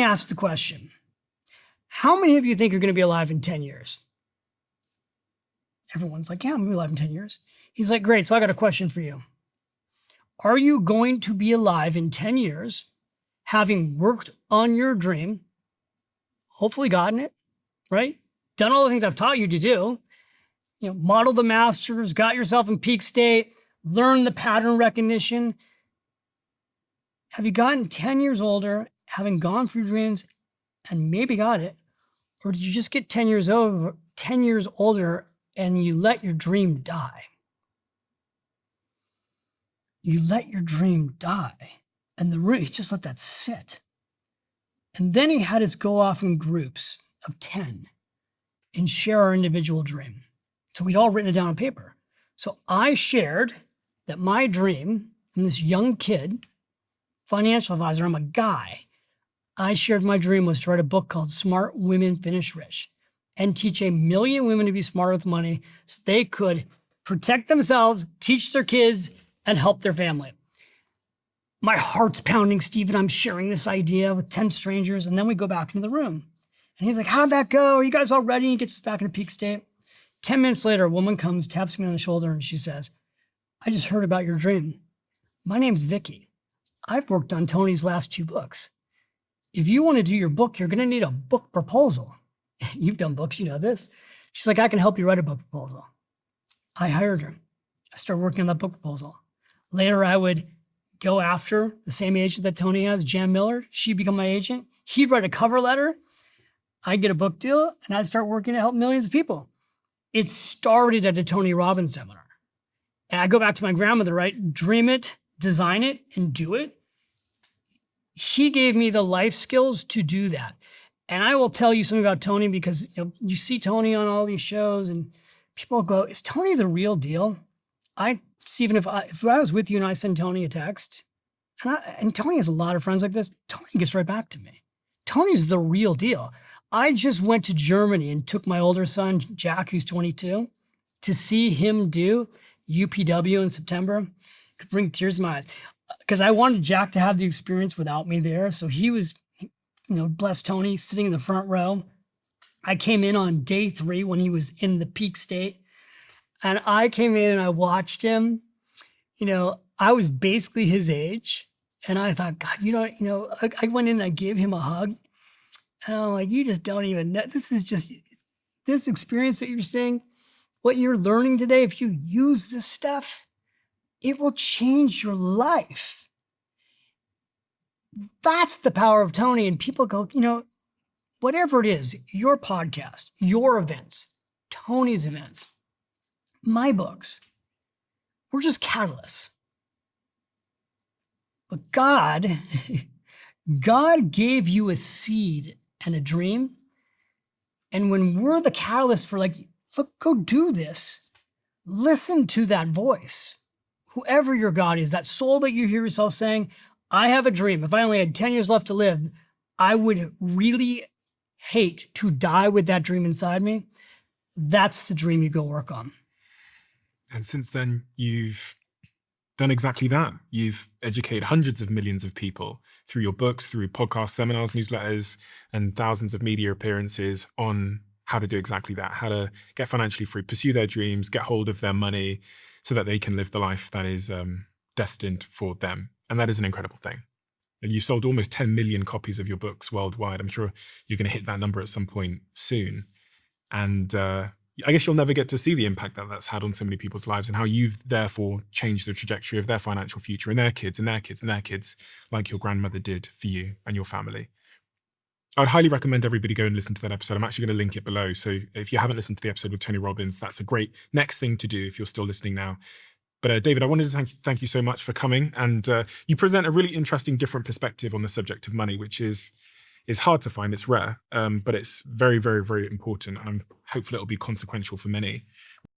ask the question, how many of you think you're going to be alive in 10 years? Everyone's like, yeah, I'm going to be alive in 10 years. He's like, great. So I got a question for you. Are you going to be alive in 10 years, having worked on your dream, hopefully gotten it, right? Done all the things I've taught you to do, model the masters, got yourself in peak state, learn the pattern recognition. Have you gotten 10 years older, having gone through dreams and maybe got it? Or did you just get 10 years older and you let your dream die? You let your dream die. And he just let that sit. And then he had us go off in groups of 10 and share our individual dream. So we'd all written it down on paper. So I shared that my dream, from this young kid, financial advisor, I'm a guy, I shared my dream was to write a book called Smart Women Finish Rich and teach 1 million women to be smart with money so they could protect themselves, teach their kids, and help their family. My heart's pounding, Stephen. I'm sharing this idea with 10 strangers. And then we go back into the room. And he's like, how'd that go? Are you guys all ready? He gets us back into peak state. 10 minutes later, a woman comes, taps me on the shoulder, and she says, I just heard about your dream. My name's Vicky. I've worked on Tony's last 2 books. If you want to do your book, you're going to need a book proposal. You've done books, you know this. She's like, I can help you write a book proposal. I hired her. I started working on that book proposal. Later, I would go after the same agent that Tony has, Jan Miller. She'd become my agent. He'd write a cover letter. I'd get a book deal, and I'd start working to help millions of people. It started at a Tony Robbins seminar. And I go back to my grandmother, right? Dream it, design it, and do it. He gave me the life skills to do that. And I will tell you something about Tony because you see Tony on all these shows and people go, is Tony the real deal? Stephen, if I was with you and I send Tony a text, and Tony has a lot of friends like this, Tony gets right back to me. Tony's the real deal. I just went to Germany and took my older son, Jack, who's 22, to see him do UPW in September. Could bring tears to my eyes because I wanted Jack to have the experience without me there. So he was, bless Tony, sitting in the front row. I came in on day 3 when he was in the peak state. And I came in and I watched him. I was basically his age. And I thought, God, I went in and I gave him a hug. And I'm like, you just don't even know. This experience that you're seeing, what you're learning today, if you use this stuff, it will change your life. That's the power of Tony. And people go, whatever it is, your podcast, your events, Tony's events, my books, we're just catalysts. But God gave you a seed and a dream. And when we're the catalyst for look, go do this, listen to that voice. Whoever your God is, that soul that you hear yourself saying, I have a dream. If I only had 10 years left to live, I would really hate to die with that dream inside me. That's the dream you go work on. And since then, you've done exactly that. You've educated hundreds of millions of people through your books, through podcasts, seminars, newsletters, and thousands of media appearances on how to do exactly that, how to get financially free, pursue their dreams, get hold of their money so that they can live the life that is destined for them. And that is an incredible thing. And you've sold almost 10 million copies of your books worldwide. I'm sure you're going to hit that number at some point soon. And I guess you'll never get to see the impact that that's had on so many people's lives and how you've therefore changed the trajectory of their financial future and their kids and their kids and their kids, like your grandmother did for you and your family. I'd highly recommend everybody go and listen to that episode. I'm actually going to link it below. So if you haven't listened to the episode with Tony Robbins, that's a great next thing to do if you're still listening now. But David, I wanted to thank you so much for coming. And you present a really interesting, different perspective on the subject of money, which is hard to find. It's rare, but it's very, very, very important. And I'm hopeful it'll be consequential for many.